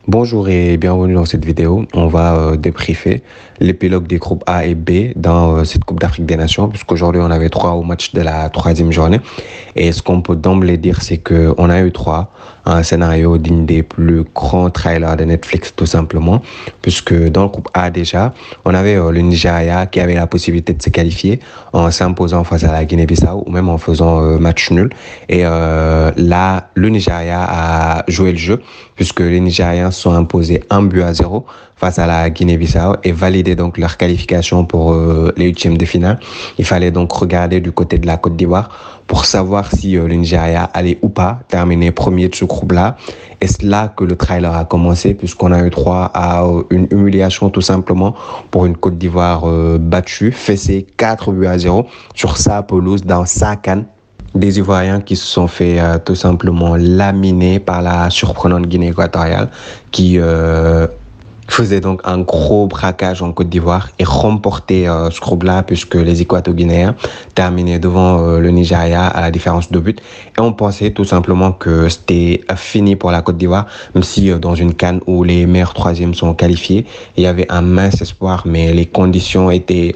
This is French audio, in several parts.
Bonjour et bienvenue dans cette vidéo. On va débriefer l'épilogue des groupes A et B dans cette Coupe d'Afrique des Nations, puisqu'aujourd'hui on avait droit au match de la troisième journée. Et ce qu'on peut d'emblée dire, c'est qu'on a eu droit à un scénario digne des plus grands trailers de Netflix, tout simplement, puisque dans le groupe A déjà, on avait le Nigeria qui avait la possibilité de se qualifier en s'imposant face à la Guinée-Bissau ou même en faisant match nul. Et là, le Nigeria a joué le jeu, puisque les Nigériens sont imposés 1-0 face à la Guinée-Bissau et validé donc leur qualification pour les huitièmes de finale. Il fallait donc regarder du côté de la Côte d'Ivoire pour savoir si le Nigeria allait ou pas terminer premier de ce groupe-là. Et c'est là que le trailer a commencé, puisqu'on a eu droit à une humiliation tout simplement pour une Côte d'Ivoire battue, fessée 4-0 sur sa pelouse dans sa CAN. Des Ivoiriens qui se sont fait tout simplement laminer par la surprenante Guinée équatoriale qui faisait donc un gros braquage en Côte d'Ivoire et remportait ce groupe-là, puisque les Équato-Guinéens terminaient devant le Nigeria à la différence de but. Et on pensait tout simplement que c'était fini pour la Côte d'Ivoire, même si dans une CAN où les meilleurs troisièmes sont qualifiés, il y avait un mince espoir, mais les conditions étaient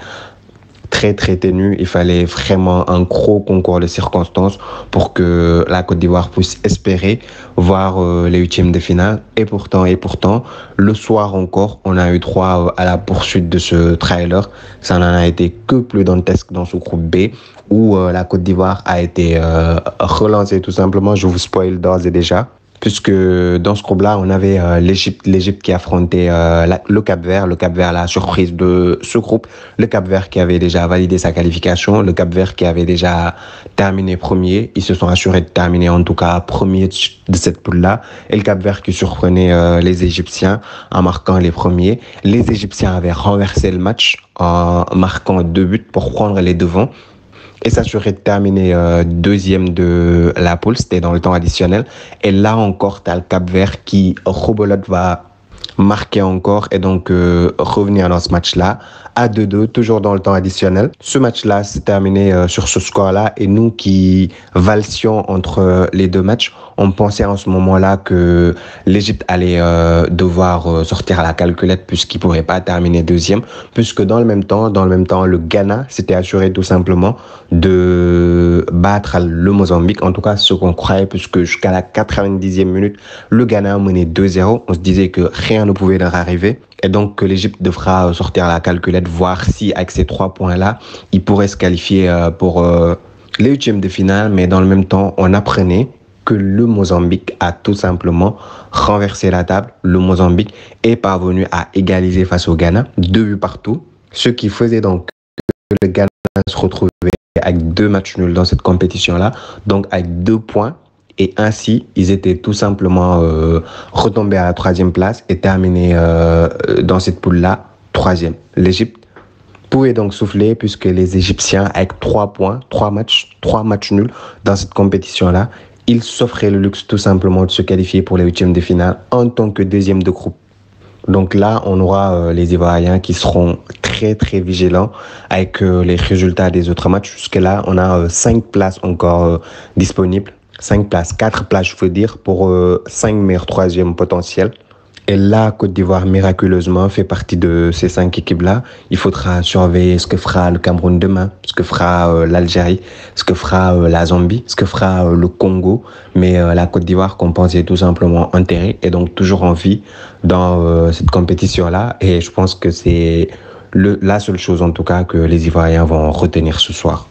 très ténu. Il fallait vraiment un gros concours de circonstances pour que la Côte d'Ivoire puisse espérer voir les huitièmes de finale. Et pourtant, le soir encore, on a eu droit à la poursuite de ce trailer. Ça n'en a été que plus dantesque dans ce groupe B où la Côte d'Ivoire a été relancée tout simplement. Je vous spoil d'ores et déjà, puisque dans ce groupe-là, on avait l'Égypte qui affrontait le Cap-Vert, la surprise de ce groupe, le Cap-Vert qui avait déjà validé sa qualification, le Cap-Vert qui avait déjà terminé premier. Ils se sont assurés de terminer en tout cas premier de cette poule-là, et le Cap-Vert qui surprenait les Égyptiens en marquant les premiers. Les Égyptiens avaient renversé le match en marquant 2 buts pour prendre les devants et s'assurer de terminer deuxième de la poule. C'était dans le temps additionnel. Et là encore, tu as le Cap-Vert qui, rebolote, va marquer encore et donc revenir dans ce match-là à 2-2, toujours dans le temps additionnel. Ce match-là s'est terminé sur ce score-là, et nous qui valsions entre les deux matchs, on pensait en ce moment-là que l'Égypte allait devoir sortir à la calculette puisqu'il ne pourrait pas terminer deuxième, puisque dans le même temps, le Ghana s'était assuré tout simplement de battre le Mozambique, en tout cas ce qu'on croyait, puisque jusqu'à la 90e minute, le Ghana menait 2-0. On se disait que rien ne pouvait leur arriver, et donc que l'Égypte devra sortir à la calculette, voir si avec ces 3 points-là, il pourrait se qualifier pour les huitièmes de finale. Mais dans le même temps, on apprenait que le Mozambique a tout simplement renversé la table. Le Mozambique est parvenu à égaliser face au Ghana, 2 buts partout, ce qui faisait donc que le Ghana se retrouvait avec 2 matchs nuls dans cette compétition-là, donc avec 2 points. Et ainsi, ils étaient tout simplement retombés à la 3e place et terminés dans cette poule-là 3e. L'Égypte pouvait donc souffler, puisque les Égyptiens, avec 3 points, 3 matchs nuls dans cette compétition-là, ils s'offraient le luxe tout simplement de se qualifier pour les huitièmes de finale en tant que deuxième de groupe. Donc là, on aura les Ivoiriens qui seront très vigilants avec les résultats des autres matchs. Jusque-là, on a 5 places encore disponibles. 5 places, 4 places, je veux dire, pour 5 meilleurs troisièmes potentiels. Et là, Côte d'Ivoire, miraculeusement, fait partie de ces 5 équipes-là. Il faudra surveiller ce que fera le Cameroun demain, ce que fera l'Algérie, ce que fera la Zambie, ce que fera le Congo. Mais la Côte d'Ivoire, qu'on pensait tout simplement enterrée, est donc toujours en vie dans cette compétition-là. Et je pense que c'est la seule chose, en tout cas, que les Ivoiriens vont retenir ce soir.